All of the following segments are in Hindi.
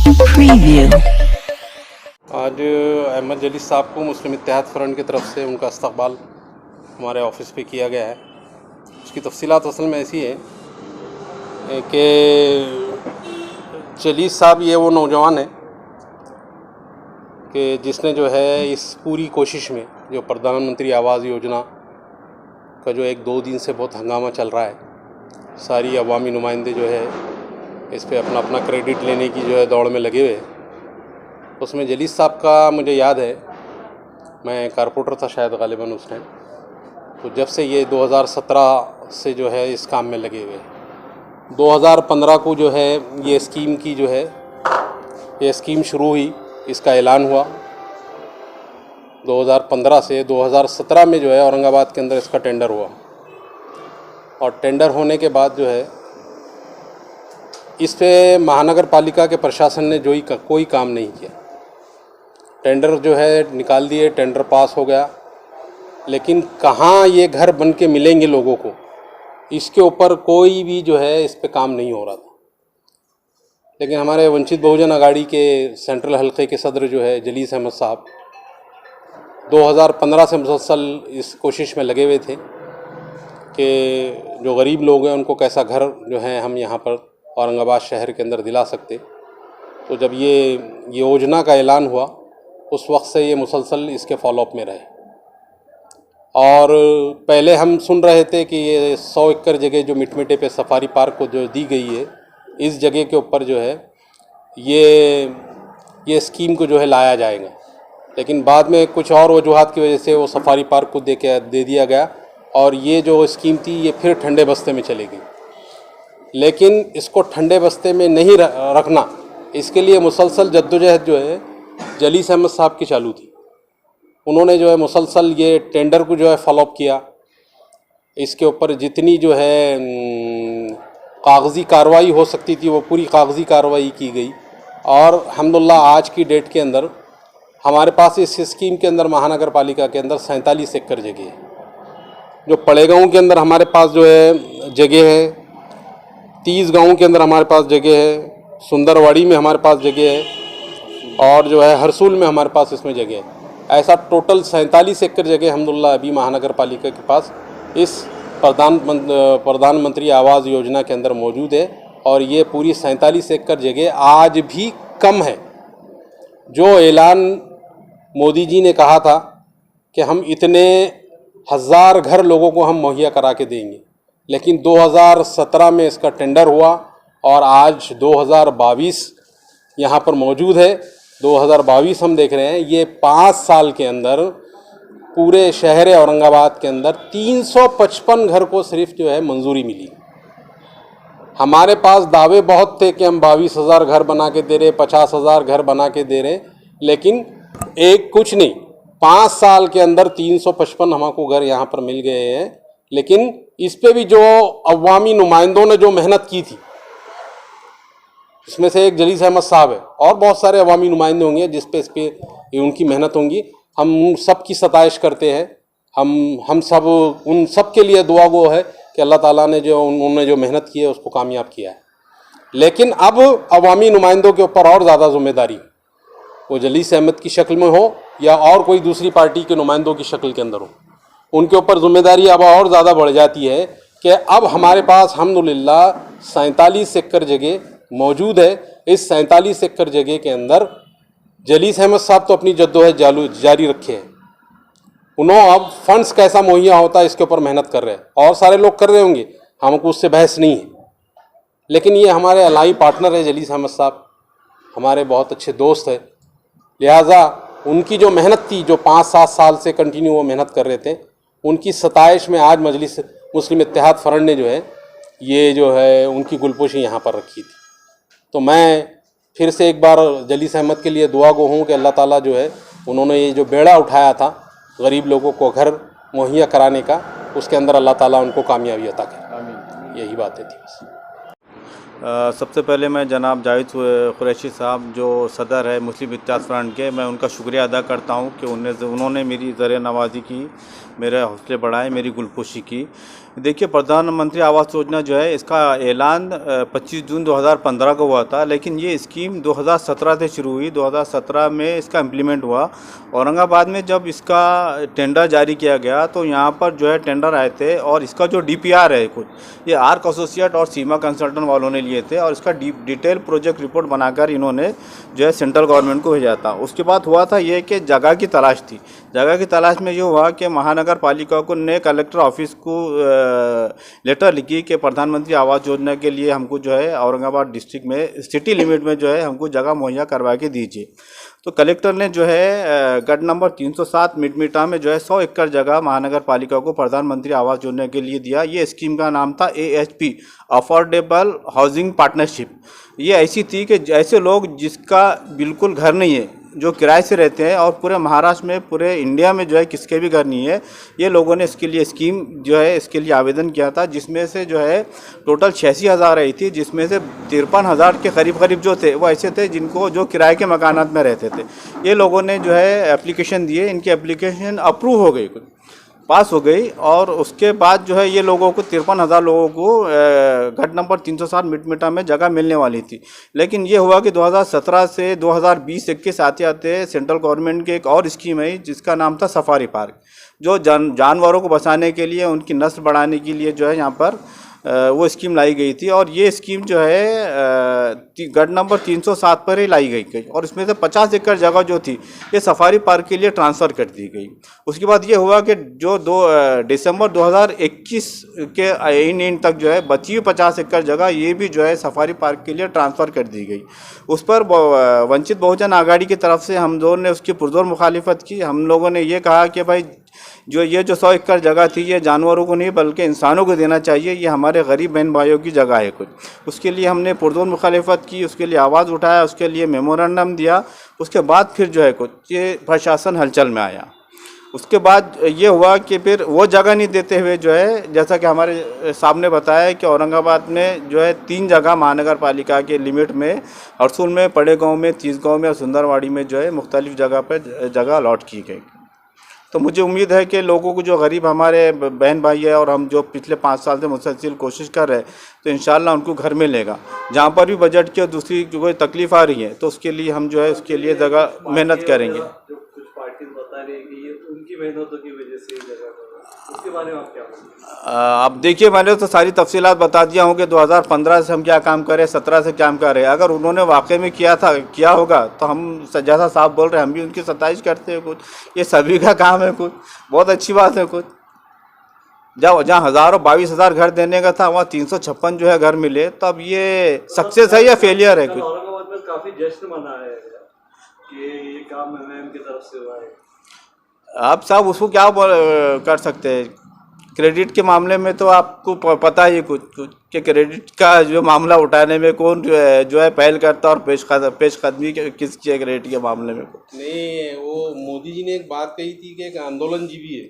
Preview. आज अहमद जलील साहब को मुस्लिम इत्तेहाद फ्रंट की तरफ से उनका इस्तकबाल हमारे ऑफिस पे किया गया है। उसकी तफसीलात असल में ऐसी है कि जलील साहब ये वो नौजवान है कि जिसने जो है इस पूरी कोशिश में जो प्रधानमंत्री आवास योजना का जो 1-2 दिन से बहुत हंगामा चल रहा है, सारी अवामी नुमाइंदे जो है इस पे अपना अपना क्रेडिट लेने की जो है दौड़ में लगे हुए हैं। उसमें जलील साहब का मुझे याद है, मैं कारपोरेटर था शायद गालिबन उस टाइम, तो जब से ये 2017 से जो है इस काम में लगे हुए हैं। 2015 को जो है ये स्कीम की जो है ये स्कीम शुरू हुई, इसका ऐलान हुआ। 2015 से 2017 में जो है औरंगाबाद के अंदर इसका टेंडर हुआ, और टेंडर होने के बाद जो है इस पे महानगर पालिका के प्रशासन ने कोई काम नहीं किया। टेंडर जो है निकाल दिए, टेंडर पास हो गया, लेकिन कहाँ ये घर बन के मिलेंगे लोगों को, इसके ऊपर कोई भी जो है इस पे काम नहीं हो रहा था। लेकिन हमारे वंचित बहुजन अघाड़ी के सेंट्रल हल्के के सदर जो है जलील अहमद साहब 2015 से मुसलसल इस कोशिश में लगे हुए थे कि जो गरीब लोग हैं उनको कैसा घर जो है हम यहाँ पर औरंगाबाद शहर के अंदर दिला सकते। तो जब ये योजना का ऐलान हुआ उस वक्त से ये मुसलसल इसके फॉलोअप में रहे। और पहले हम सुन रहे थे कि ये 100 एकड़ जगह जो मिटमिटे पे सफारी पार्क को जो दी गई है, इस जगह के ऊपर जो है ये स्कीम को जो है लाया जाएगा। लेकिन बाद में कुछ और वजूहात की वजह से वो सफारी पार्क को दे दिया गया, और ये जो स्कीम थी ये फिर ठंडे बस्ते में चली गई। लेकिन इसको ठंडे बस्ते में नहीं रखना, इसके लिए मुसलसल जद्दोजहद जो है जलील अहमद साहब की चालू थी। उन्होंने जो है मुसलसल ये टेंडर को जो है फॉलोअप किया, इसके ऊपर जितनी जो है कागज़ी कार्रवाई हो सकती थी वो पूरी कागज़ी कार्रवाई की गई। और अल्हम्दुलिल्लाह आज की डेट के अंदर हमारे पास इस स्कीम के अंदर महानगर पालिका के अंदर 47 एकड़ जगह है। जो पड़े गाँव के अंदर हमारे पास जो है जगह है, 30 गाँव के अंदर हमारे पास जगह है, सुंदरवाड़ी में हमारे पास जगह है, और जो है हरसूल में हमारे पास इसमें जगह है। ऐसा टोटल 47 एकड़ जगह अल्हम्दुलिल्लाह अभी महानगर पालिका के पास इस प्रधानमंत्री आवास योजना के अंदर मौजूद है। और ये पूरी 47 एकड़ जगह आज भी कम है। जो ऐलान मोदी जी ने कहा था कि हम इतने 1000 घर लोगों को हम मुहैया करा के देंगे, लेकिन 2017 में इसका टेंडर हुआ और आज 2022 यहाँ पर मौजूद है। 2022 हम देख रहे हैं, ये 5 साल के अंदर पूरे शहर औरंगाबाद के अंदर 355 घर को सिर्फ जो है मंजूरी मिली। हमारे पास दावे बहुत थे कि हम 22,000 घर बना के दे रहे, 50,000 घर बना के दे रहे, लेकिन एक कुछ नहीं, 5 साल के अंदर 355 हमको घर यहाँ पर मिल गए हैं। लेकिन इस पे भी जो अवामी नुमाइंदों ने जो मेहनत की थी, इसमें से एक जलील अहमद साहब है और बहुत सारे अवामी नुमाइंदे होंगे जिस पे इस पे उनकी मेहनत होंगी। हम सब की सताइश करते हैं। हम सब उन सब के लिए दुआ गो है कि अल्लाह ताला ने जो उन्होंने जो मेहनत की है उसको कामयाब किया है। लेकिन अब अवामी नुमाइंदों के ऊपर और ज़्यादा जिम्मेदारी, वो जलील अहमद की शक्ल में हो या और कोई दूसरी पार्टी के नुमाइंदों की शक्ल के अंदर हो, उनके ऊपर जिम्मेदारी अब और ज़्यादा बढ़ जाती है कि अब हमारे पास अल्हम्दुलिल्लाह 47 एकड़ जगह मौजूद है। इस 47 एकड़ जगह के अंदर जलील अहमद साहब तो अपनी जद्दोजहद जारी रखे हैं। उन्होंने अब फंड्स कैसा मुहैया होता है इसके ऊपर मेहनत कर रहे हैं, और सारे लोग कर रहे होंगे, हमको उससे बहस नहीं है। लेकिन ये हमारे अलाई पार्टनर है जलील अहमद साहब, हमारे बहुत अच्छे दोस्त है, लिहाजा उनकी जो मेहनत थी, जो 5-7 साल से कंटिन्यू वो मेहनत कर रहे थे, उनकी सताइश में आज मजलिस मुस्लिम इत्तेहाद फ्रंट ने जो है ये जो है उनकी गुलपोशी यहाँ पर रखी थी। तो मैं फिर से एक बार जलील अहमद के लिए दुआ गो हूँ कि अल्लाह ताला जो है उन्होंने ये जो बेड़ा उठाया था गरीब लोगों को घर मुहैया कराने का, उसके अंदर अल्लाह ताला उनको कामयाबी अता करे। यही बातें थी बस। सबसे पहले मैं जनाब जावेद कुरैशी साहब जो सदर है मुस्लिम इत्तेहाद फ्रंट के, मैं उनका शुक्रिया अदा करता हूं कि उन्होंने मेरी ज़रिया नवाजी की मेरे हौसले बढ़ाए, मेरी गुलपोशी की। देखिए, प्रधानमंत्री आवास योजना जो है, इसका ऐलान 25 जून 2015 को हुआ था, लेकिन ये स्कीम 2017 से शुरू हुई। 2017 में इसका इम्प्लीमेंट हुआ। औरंगाबाद में जब इसका टेंडर जारी किया गया तो यहाँ पर जो है टेंडर आए थे, और इसका जो DPR है कुछ, ये आर्क एसोसिएट और सीमा कंसल्टेंट वालों ने लिए थे, और इसका डिटेल प्रोजेक्ट रिपोर्ट बनाकर इन्होंने जो है सेंट्रल गवर्नमेंट को भेजा था। उसके बाद हुआ था ये कि जगह की तलाश थी। जगह की तलाश में ये हुआ कि महानगर पालिका को ने कलेक्टर ऑफिस को लेटर लिखी कि प्रधानमंत्री आवास योजना के लिए हमको जो है औरंगाबाद डिस्ट्रिक्ट में सिटी लिमिट में जो है हमको जगह मुहैया करवा के दीजिए। तो कलेक्टर ने जो है गढ़ नंबर 307 मिडमिटा में जो है 100 एकड़ जगह महानगर पालिका को प्रधानमंत्री आवास योजना के लिए दिया। ये स्कीम का नाम था AHP, अफोर्डेबल हाउसिंग पार्टनरशिप। ये ऐसी थी कि ऐसे लोग जिसका बिल्कुल घर नहीं है, जो किराए से रहते हैं, और पूरे महाराष्ट्र में, पूरे इंडिया में जो है किसके भी घर नहीं है, ये लोगों ने इसके लिए स्कीम जो है इसके लिए आवेदन किया था, जिसमें से जो है टोटल 86,000 आई थी, जिसमें से 53,000 के करीब जो थे वो ऐसे थे जिनको जो किराए के मकानात में रहते थे। ये लोगों ने जो है एप्लीकेशन दिए, इनकी एप्लीकेशन अप्रूव हो गई, पास हो गई, और उसके बाद जो है ये लोगों को 53,000 लोगों को गढ़ नंबर 307 मिडमिटा में जगह मिलने वाली थी। लेकिन ये हुआ कि 2017 से 2020-21 आते आते सेंट्रल गवर्नमेंट की एक और स्कीम आई जिसका नाम था सफारी पार्क, जो जानवरों को बसाने के लिए, उनकी नस्ल बढ़ाने के लिए जो है यहाँ पर वो स्कीम लाई गई थी। और ये स्कीम जो है गढ़ नंबर 307 पर ही लाई गई, और इसमें से 50 एकड़ जगह जो थी ये सफारी पार्क के लिए ट्रांसफ़र कर दी गई। उसके बाद ये हुआ कि जो 2 दिसंबर 2021 के इन तक जो है बची हुई 50 एकड़ जगह ये भी जो है सफारी पार्क के लिए ट्रांसफ़र कर दी गई। उस पर वंचित बहुजन आघाड़ी की तरफ से हम दोनों ने उसकी पुरजोर मुखालिफत की। हम लोगों ने ये कहा कि भाई जो 100 एकड़ जगह थी ये जानवरों को नहीं बल्कि इंसानों को देना चाहिए, ये हमारे गरीब बहन भाइयों की जगह है कुछ। उसके लिए हमने पुरजोर मुखालिफत की, उसके लिए आवाज़ उठाया, उसके लिए मेमोरेंडम दिया। उसके बाद फिर जो है कुछ ये प्रशासन हलचल में आया। उसके बाद ये हुआ कि फिर वो जगह नहीं देते हुए जो है, जैसा कि हमारे सामने बताया कि औरंगाबाद में जो है 3 जगह महानगर पालिका के लिमिट में, हरसूल में, पड़े गाँव में, तीसगाँव में और सुंदरवाड़ी में जो है मुख्तलिफ जगह पर जगह अलॉट की गई। तो मुझे उम्मीद है कि लोगों को जो गरीब हमारे बहन भाई है, और हम जो पिछले 5 साल से मुसलसल कोशिश कर रहे हैं, तो इंशाल्लाह उनको घर मिलेगा। जहाँ पर भी बजट की और दूसरी कोई तकलीफ आ रही है तो उसके लिए हम जो है उसके लिए जगह मेहनत करेंगे। जो कुछ पार्टी बता रही है कि ये उनकी मेहनतों की वजह से जगह, उसके बारे में आप क्या बोलेंगे? अब देखिए, मैंने तो सारी तफसीलात बता दिया हूँ कि 2015 से हम क्या काम कर रहे हैं, 17 से क्या कर रहे हैं। अगर उन्होंने वाकई में किया होगा तो हम जैसा साहब बोल रहे हैं हम भी उनकी सताइश करते हैं कुछ। ये सभी का काम है कुछ, बहुत अच्छी बात है कुछ। जहाँ हज़ारों 22,000 घर देने का था वहाँ 356 जो है घर मिले, तो अब ये सक्सेस है या फेलियर है कुछ? औरंगाबाद में काफ़ी जश्न मनाया है कि ये काम MIM की तरफ से हुआ है। आप साहब उसको क्या कर सकते हैं? क्रेडिट के मामले में तो आपको पता ही कुछ कि क्रेडिट का जो मामला उठाने में कौन जो है पहल करता और पेशकदमी किसकी है क्रेडिट के मामले में? नहीं, वो मोदी जी ने एक बात कही थी कि एक आंदोलन जीवी है,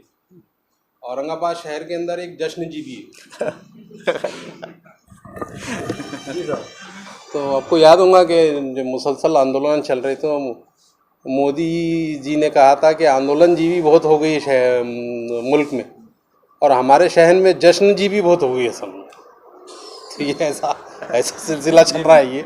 औरंगाबाद शहर के अंदर एक जश्न जीवी है। तो आपको याद होगा कि जो मुसलसल आंदोलन चल रहे थे, मोदी जी ने कहा था कि आंदोलन जीवी बहुत हो गई है मुल्क में, और हमारे शहर में जश्न जीवी बहुत हो गई है सब में। तो ये ऐसा सिलसिला चल रहा है ये।